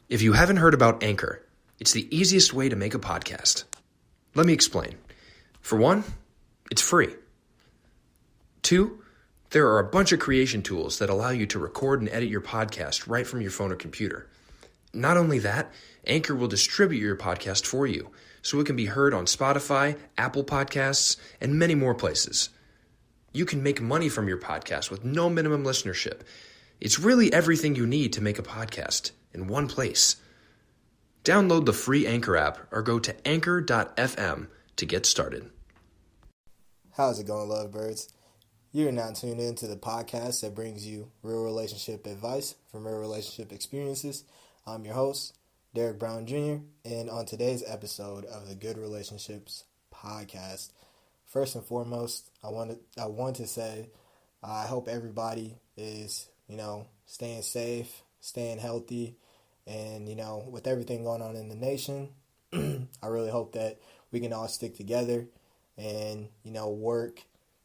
If you haven't heard about Anchor, it's the easiest way to make a podcast. Let me explain. For one, it's free. Two, there are a bunch of creation tools that allow you to record and edit your podcast right from your phone or computer. Not only that, Anchor will distribute your podcast for you, so it can be heard on Spotify, Apple Podcasts, and many more places. You can make money from your podcast with no minimum listenership. It's really everything you need to make a podcast in one place. Download the free Anchor app or go to anchor.fm to get started. How's it going, lovebirds? You're now tuned in to the podcast that brings you real relationship advice from real relationship experiences. I'm your host, Derick Brown Jr., and on today's episode of the Good Relationships podcast, first and foremost, I want to say I hope everybody is, staying safe, staying healthy, and, with everything going on in the nation, I really hope that we can all stick together and, work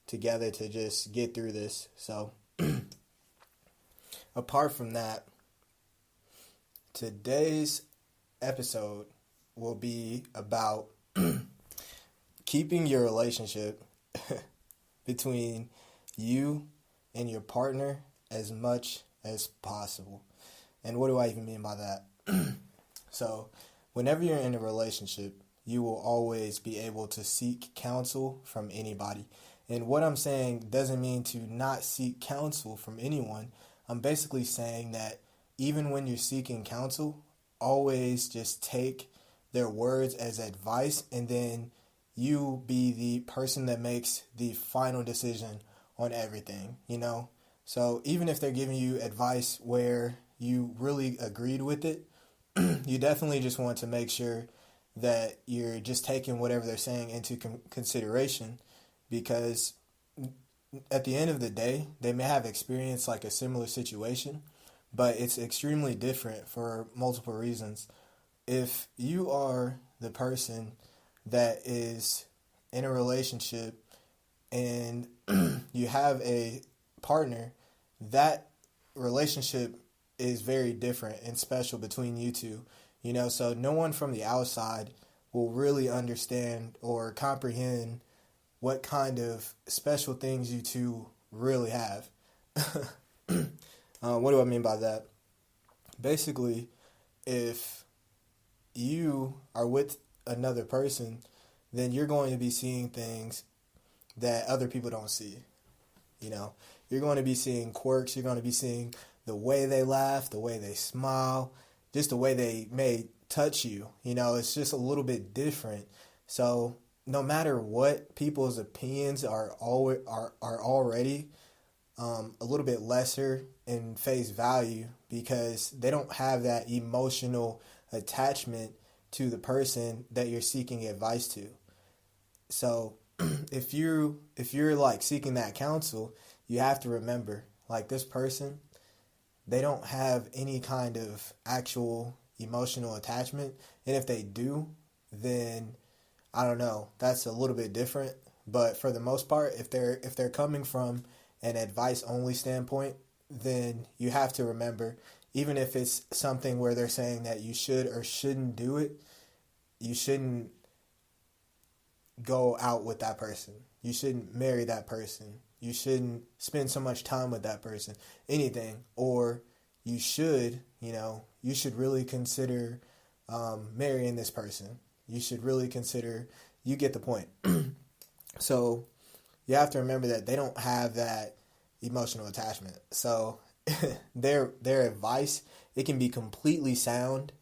together to just get through this. So, apart from that, today's episode will be about keeping your relationship between you and your partner as much as possible. And what do I even mean by that? So, whenever you're in a relationship, you will always be able to seek counsel from anybody. And what I'm saying doesn't mean to not seek counsel from anyone. I'm basically saying that even when you're seeking counsel, always just take their words as advice, and then you be the person that makes the final decision on everything, So even if they're giving you advice where you really agreed with it, you definitely just want to make sure that you're just taking whatever they're saying into consideration, because at the end of the day, they may have experienced like a similar situation, but it's extremely different for multiple reasons. If you are the person that is in a relationship and you have a partner, that relationship is very different and special between you two, so no one from the outside will really understand or comprehend what kind of special things you two really have. What do I mean by that? Basically, if you are with another person, then you're going to be seeing things that other people don't see. You're going to be seeing quirks. You're going to be seeing the way they laugh, the way they smile, just the way they may touch you. It's just a little bit different. So no matter what, people's opinions are already a little bit lesser in face value because they don't have that emotional attachment to the person that you're seeking advice to. So if you're like seeking that counsel, you have to remember, like, this person, they don't have any kind of actual emotional attachment. And if they do, then I don't know, that's a little bit different. But for the most part, if they're coming from an advice only standpoint, then you have to remember, even if it's something where they're saying that you should or shouldn't do it, you shouldn't go out with that person. You shouldn't marry that person. You shouldn't spend so much time with that person, anything. Or you should, you should really consider marrying this person. You should really consider, you get the point. So you have to remember that they don't have that emotional attachment. So their advice, it can be completely sound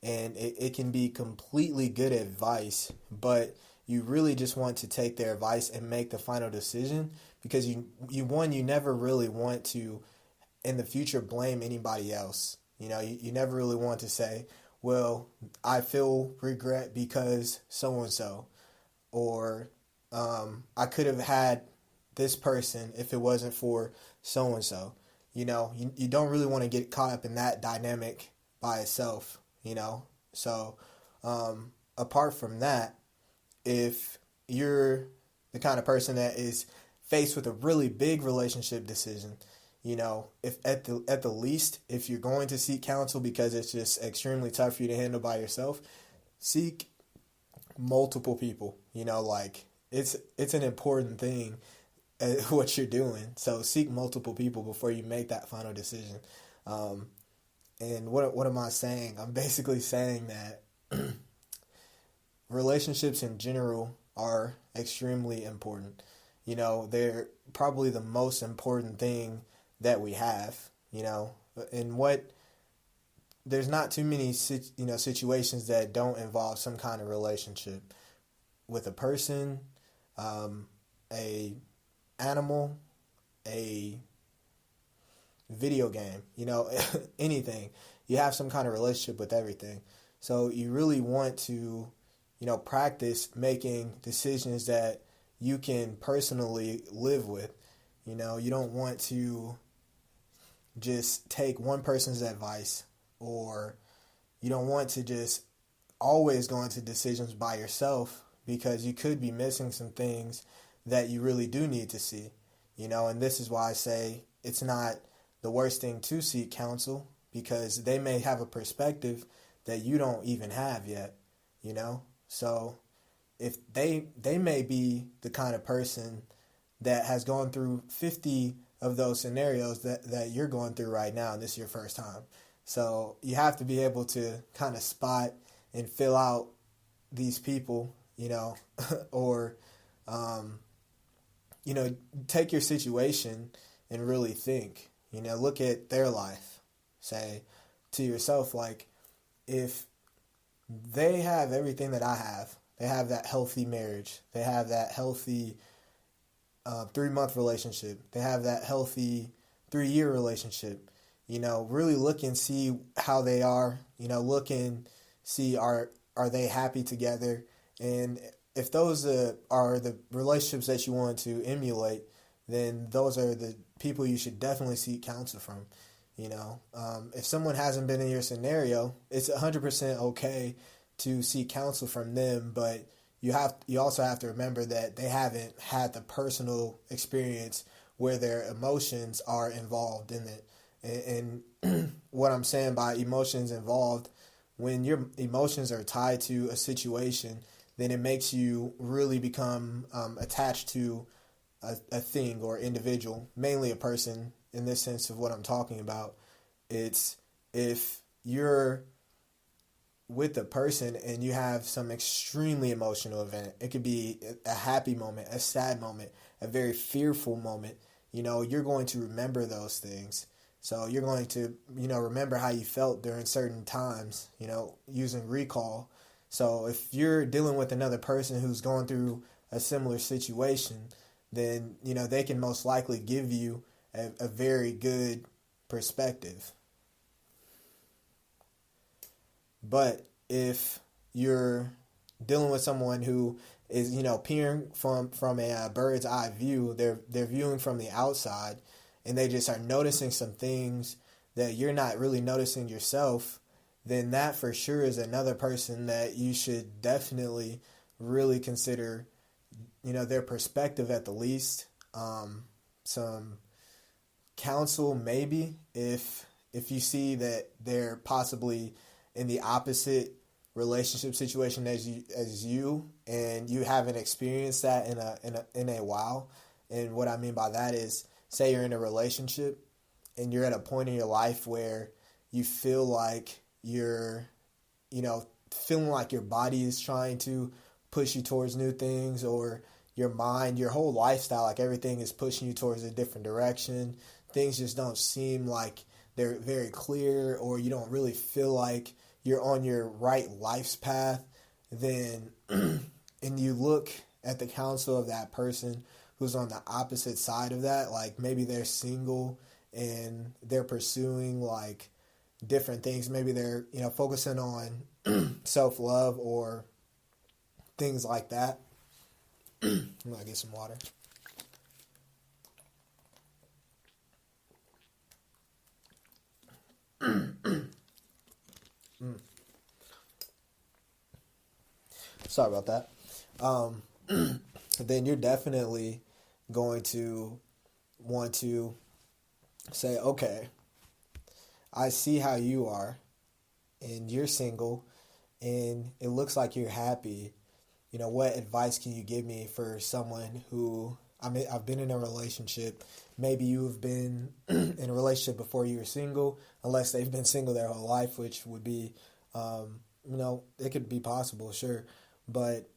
and it can be completely good advice, but you really just want to take their advice and make the final decision, because you never really want to in the future blame anybody else. You never really want to say, well, I feel regret because so-and-so, or I could have had this person if it wasn't for so-and-so. You don't really want to get caught up in that dynamic by itself, So apart from that, if you're the kind of person that is faced with a really big relationship decision, if at the least, if you're going to seek counsel because it's just extremely tough for you to handle by yourself, seek multiple people. Like it's an important thing what you're doing. So seek multiple people before you make that final decision. And what am I saying? I'm basically saying that relationships in general are extremely important. They're probably the most important thing that we have, and there's not too many, situations that don't involve some kind of relationship with a person, a animal, a video game, anything. You have some kind of relationship with everything. So you really want to, practice making decisions that you can personally live with. You don't want to just take one person's advice, or you don't want to just always go into decisions by yourself, because you could be missing some things that you really do need to see. And this is why I say it's not the worst thing to seek counsel, because they may have a perspective that you don't even have yet, So if they may be the kind of person that has gone through 50 of those scenarios that you're going through right now, and this is your first time. So you have to be able to kind of spot and fill out these people, or, take your situation and really think, look at their life. Say to yourself, like, if they have everything that I have, they have that healthy marriage, they have that healthy 3-month relationship, they have that healthy 3-year relationship, really look and see how they are, look and see are they happy together. And if those are the relationships that you want to emulate, then those are the people you should definitely seek counsel from. If someone hasn't been in your scenario, it's 100% okay to seek counsel from them, but you also have to remember that they haven't had the personal experience where their emotions are involved in it. And what I'm saying by emotions involved, when your emotions are tied to a situation, then it makes you really become attached to a thing or individual, mainly a person in this sense of what I'm talking about. It's if you're with a person and you have some extremely emotional event, it could be a happy moment, a sad moment, a very fearful moment, you're going to remember those things. So you're going to, remember how you felt during certain times, using recall. So if you're dealing with another person who's going through a similar situation, then, they can most likely give you a very good perspective. But if you're dealing with someone who is, peering from a bird's eye view, they're viewing from the outside, and they just are noticing some things that you're not really noticing yourself, then that for sure is another person that you should definitely really consider, their perspective at the least. Some counsel maybe if you see that they're possibly in the opposite relationship situation as you and you haven't experienced that in a while. And what I mean by that is, say you're in a relationship and you're at a point in your life where you feel like you're, feeling like your body is trying to push you towards new things, or your mind, your whole lifestyle, like everything is pushing you towards a different direction. Things just don't seem like they're very clear, or you don't really feel like you're on your right life's path. Then, and you look at the counsel of that person who's on the opposite side of that, like maybe they're single and they're pursuing like different things. Maybe they're, focusing on self-love or things like that. I'm going to get some water. Sorry about that. Then you're definitely going to want to say, okay, I see how you are, and you're single, and it looks like you're happy. What advice can you give me for someone who, I've been in a relationship. Maybe you've been in a relationship before you were single, unless they've been single their whole life, which would be, it could be possible, sure. But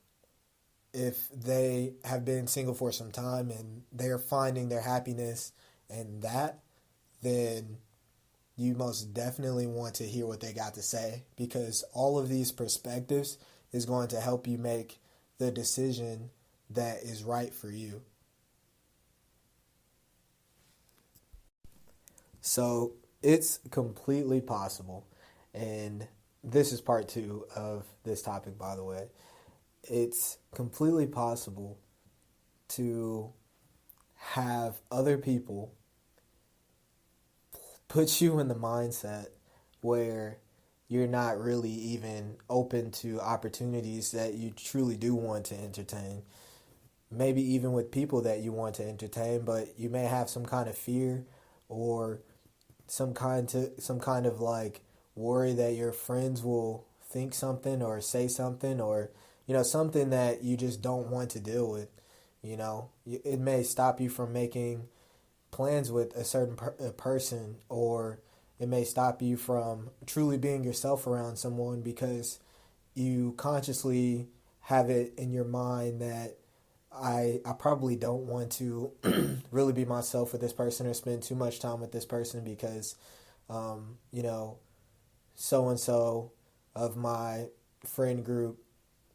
if they have been single for some time and they're finding their happiness in that, then you most definitely want to hear what they got to say, because all of these perspectives is going to help you make the decision that is right for you. So it's completely possible, and this is part 2 of this topic, by the way. It's completely possible to have other people put you in the mindset where you're not really even open to opportunities that you truly do want to entertain. Maybe even with people that you want to entertain, but you may have some kind of fear or some kind of like worry that your friends will think something or say something, or something that you just don't want to deal with. It may stop you from making plans with a certain person, or it may stop you from truly being yourself around someone because you consciously have it in your mind that I probably don't want to really be myself with this person or spend too much time with this person because, so and so of my friend group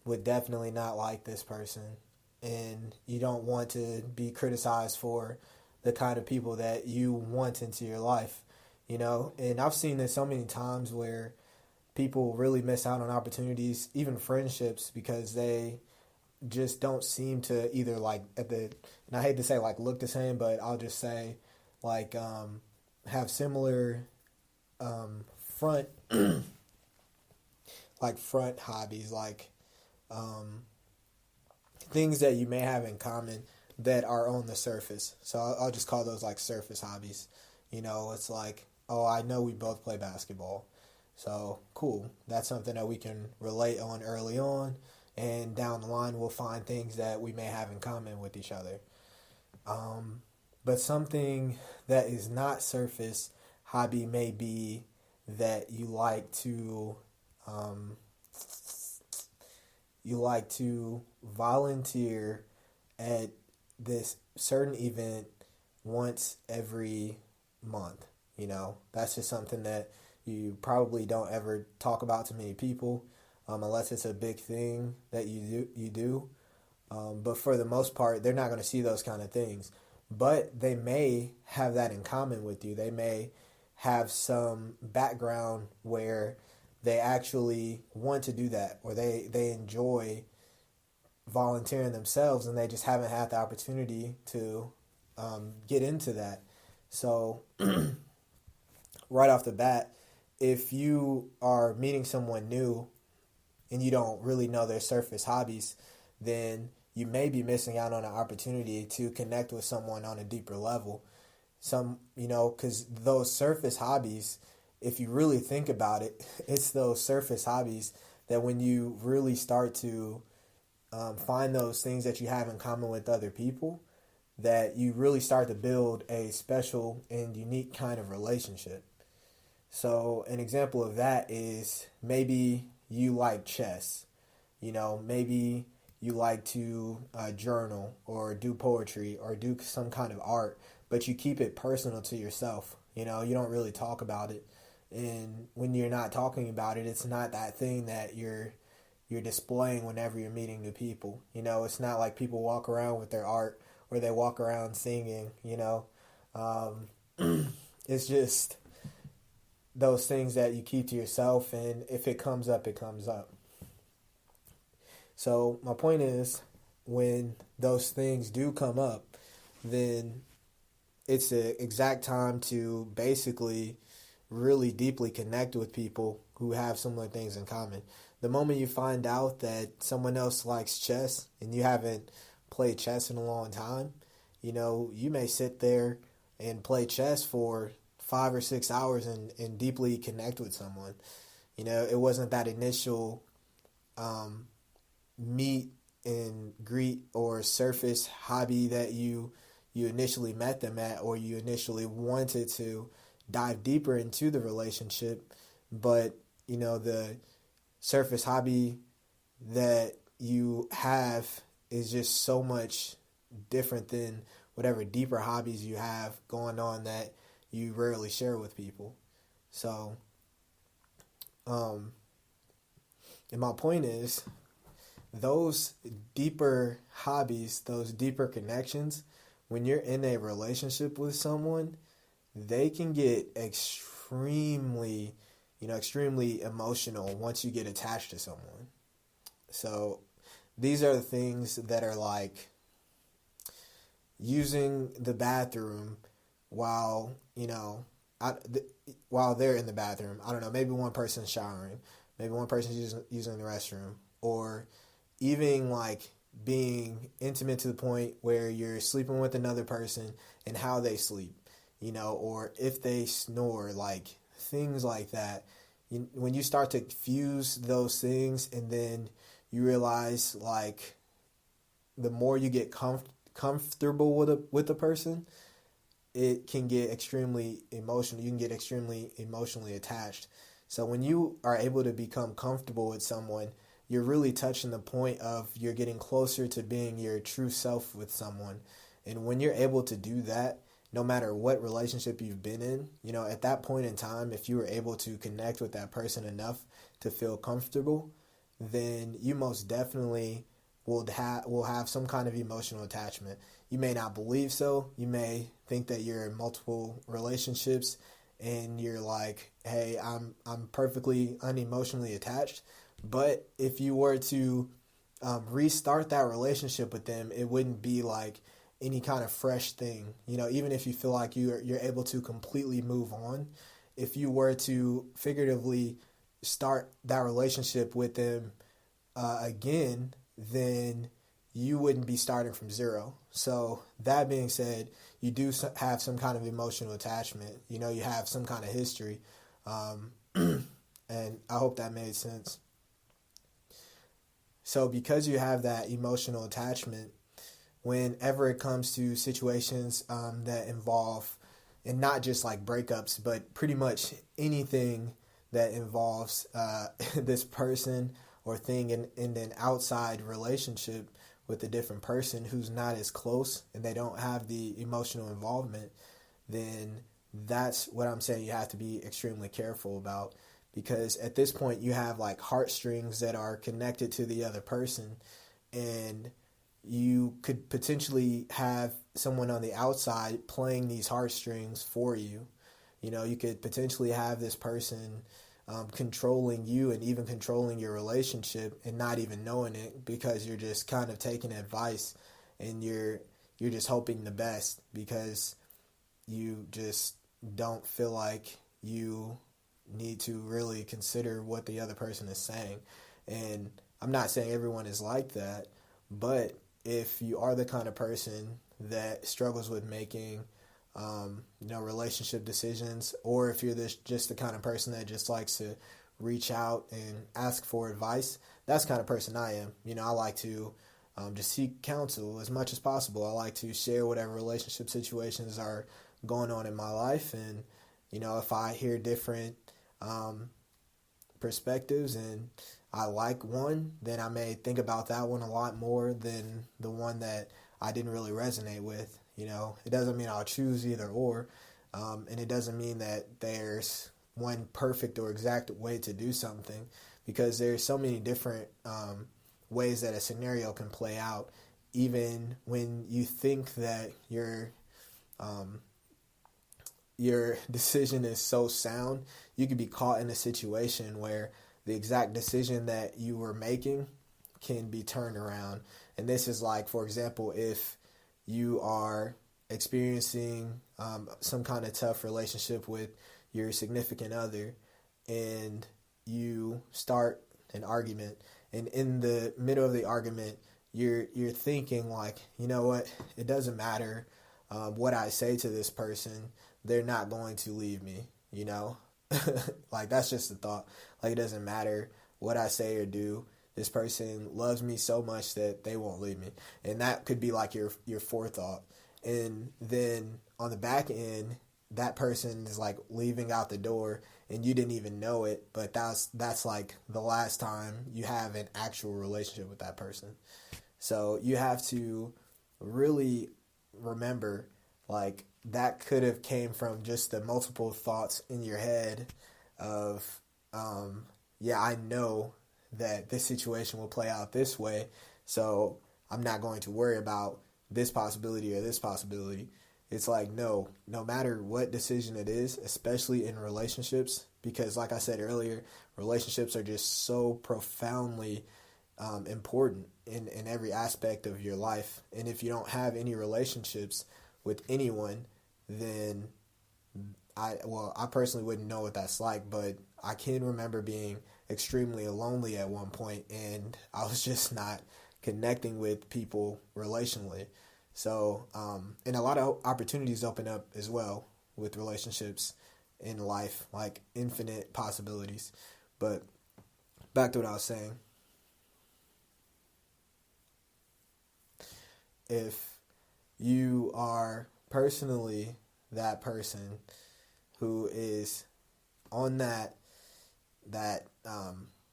would definitely not like this person. And you don't want to be criticized for the kind of people that you want into your life, And I've seen this so many times where people really miss out on opportunities, even friendships, because they just don't seem to either and I hate to say look the same, but I'll just say have similar front front hobbies, things that you may have in common that are on the surface. So I'll just call those surface hobbies. It's oh, I know we both play basketball. So cool. That's something that we can relate on early on. And down the line, we'll find things that we may have in common with each other. But something that is not surface hobby may be that you like to volunteer at this certain event once every month. That's just something that you probably don't ever talk about to many people, unless it's a big thing that you do. But for the most part, they're not going to see those kind of things. But they may have that in common with you. They may have some background where they actually want to do that, or they enjoy volunteering themselves, and they just haven't had the opportunity to get into that. So right off the bat, if you are meeting someone new and you don't really know their surface hobbies, then you may be missing out on an opportunity to connect with someone on a deeper level. Because those surface hobbies, if you really think about it, it's those surface hobbies that when you really start to find those things that you have in common with other people, that you really start to build a special and unique kind of relationship. So an example of that is maybe you like chess. Maybe you like to journal or do poetry or do some kind of art, but you keep it personal to yourself. You don't really talk about it. And when you're not talking about it, it's not that thing that you're displaying whenever you're meeting new people. It's not like people walk around with their art or they walk around singing, It's just those things that you keep to yourself, and if it comes up, it comes up. So my point is, when those things do come up, then it's the exact time to basically really deeply connect with people who have similar things in common. The moment you find out that someone else likes chess and you haven't played chess in a long time, you may sit there and play chess for 5 or 6 hours and deeply connect with someone. It wasn't that initial meet and greet or surface hobby that you initially met them at, or you initially wanted to dive deeper into the relationship, but the surface hobby that you have is just so much different than whatever deeper hobbies you have going on that you rarely share with people. So, and my point is, those deeper hobbies, those deeper connections, when you're in a relationship with someone, they can get extremely emotional once you get attached to someone. So these are the things that are like using the bathroom while they're in the bathroom. I don't know, maybe one person's showering, maybe one person's using the restroom, or even like being intimate to the point where you're sleeping with another person and how they sleep, or if they snore, like things like that. When you start to fuse those things, and then you realize, like, the more you get comfortable with a person, it can get extremely emotional. You can get extremely emotionally attached. So when you are able to become comfortable with someone, you're really touching the point of you're getting closer to being your true self with someone. And when you're able to do that, no matter what relationship you've been in, at that point in time, if you were able to connect with that person enough to feel comfortable, then you most definitely will have some kind of emotional attachment. You may not believe so. You may think that you're in multiple relationships and you're like, hey, I'm perfectly unemotionally attached. But if you were to restart that relationship with them, it wouldn't be like any kind of fresh thing. Even if you feel like you're able to completely move on, if you were to figuratively start that relationship with them again, then you wouldn't be starting from zero. So that being said, you do have some kind of emotional attachment. You have some kind of history. And I hope that made sense. So because you have that emotional attachment, whenever it comes to situations that involve, and not just like breakups, but pretty much anything that involves this person or thing in an outside relationship with a different person who's not as close and they don't have the emotional involvement, then that's what I'm saying you have to be extremely careful about. Because at this point you have like heartstrings that are connected to the other person, and you could potentially have someone on the outside playing these heartstrings for you. You could potentially have this person controlling you and even controlling your relationship and not even knowing it, because you're just kind of taking advice and you're just hoping the best because you just don't feel like you need to really consider what the other person is saying. And I'm not saying everyone is like that, but if you are the kind of person that struggles with making relationship decisions, or if you're just the kind of person that just likes to reach out and ask for advice, that's the kind of person I am. I like to just seek counsel as much as possible. I like to share whatever relationship situations are going on in my life, and if I hear different perspectives and I like one, then I may think about that one a lot more than the one that I didn't really resonate with. It doesn't mean I'll choose either or, and it doesn't mean that there's one perfect or exact way to do something, because there's so many different ways that a scenario can play out. Even when you think that your decision is so sound, you could be caught in a situation where the exact decision that you were making can be turned around. And this is like, for example, if you are experiencing some kind of tough relationship with your significant other, and you start an argument, and in the middle of the argument, you're thinking like, you know what, it doesn't matter what I say to this person, they're not going to leave me, you know? Like, that's just the thought. Like, it doesn't matter what I say or do. This person loves me so much that they won't leave me. And that could be like your forethought. And then on the back end, that person is like leaving out the door and you didn't even know it, but that's like the last time you have an actual relationship with that person. So you have to really remember, like, that could have came from just the multiple thoughts in your head of, I know that this situation will play out this way, so I'm not going to worry about this possibility or this possibility. It's like, no matter what decision it is, especially in relationships, because like I said earlier, relationships are just so profoundly important in every aspect of your life. And if you don't have any relationships with anyone, then I personally wouldn't know what that's like, but I can remember being extremely lonely at one point, and I was just not connecting with people relationally. So, and a lot of opportunities open up as well with relationships in life, like infinite possibilities. But back to what I was saying. If you are personally that person who is on that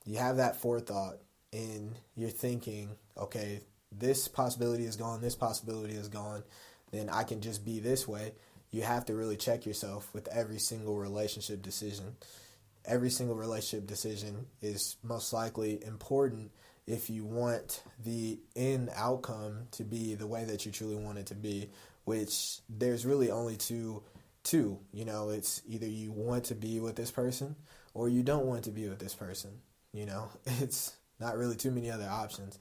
you have that forethought and you're thinking, okay, this possibility is gone, this possibility is gone, then I can just be this way. You have to really check yourself with every single relationship decision. Every single relationship decision is most likely important if you want the end outcome to be the way that you truly want it to be, which there's really only two. You know, it's either you want to be with this person or you don't want to be with this person. You know, it's not really too many other options.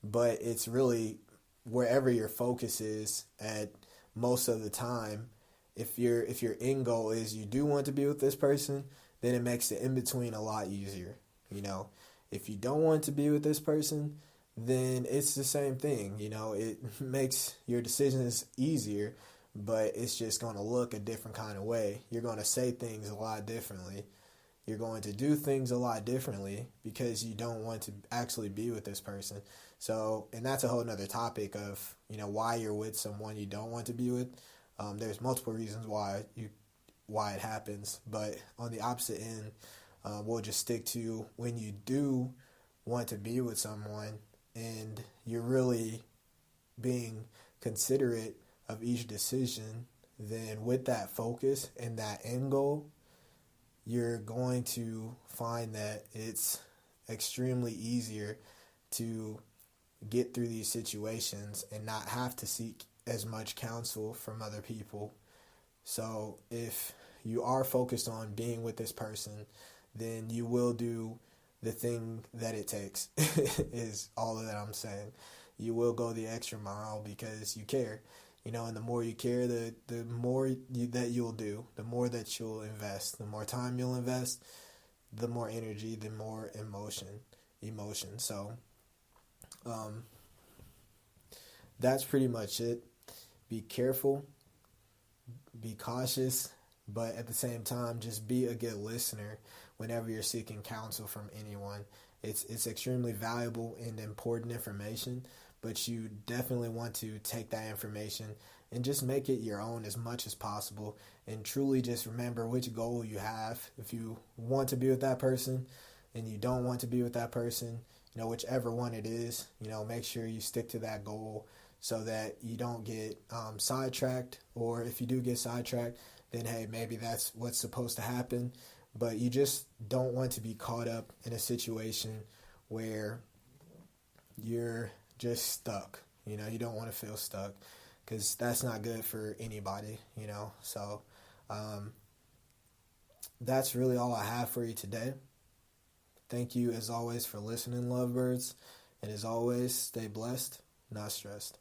But it's really wherever your focus is at most of the time. If your end goal is you do want to be with this person, then it makes the in-between a lot easier. You know, if you don't want to be with this person, then it's the same thing. You know, it makes your decisions easier, but it's just going to look a different kind of way. You're going to say things a lot differently. You're going to do things a lot differently because you don't want to actually be with this person. So, and that's a whole nother topic of, you know, why you're with someone you don't want to be with. There's multiple reasons why it happens, but on the opposite end, we'll just stick to when you do want to be with someone and you're really being considerate of each decision, then with that focus and that end goal, you're going to find that it's extremely easier to get through these situations and not have to seek as much counsel from other people. So if you are focused on being with this person, then you will do the thing that it takes is all that I'm saying. You will go the extra mile because you care. You know, and the more you care, the more that you'll do, the more that you'll invest, the more time you'll invest, the more energy, the more emotion. So, that's pretty much it. Be careful, be cautious, but at the same time, just be a good listener whenever you're seeking counsel from anyone. It's extremely valuable and important information, but you definitely want to take that information and just make it your own as much as possible, and truly just remember which goal you have. If you want to be with that person and you don't want to be with that person, you know, whichever one it is, you know, make sure you stick to that goal so that you don't get sidetracked, or if you do get sidetracked, then hey, maybe that's what's supposed to happen, but you just don't want to be caught up in a situation where you're just stuck. You know, you don't want to feel stuck because that's not good for anybody, you know. So that's really all I have for you today. Thank you as always for listening, lovebirds, and as always, stay blessed, not stressed.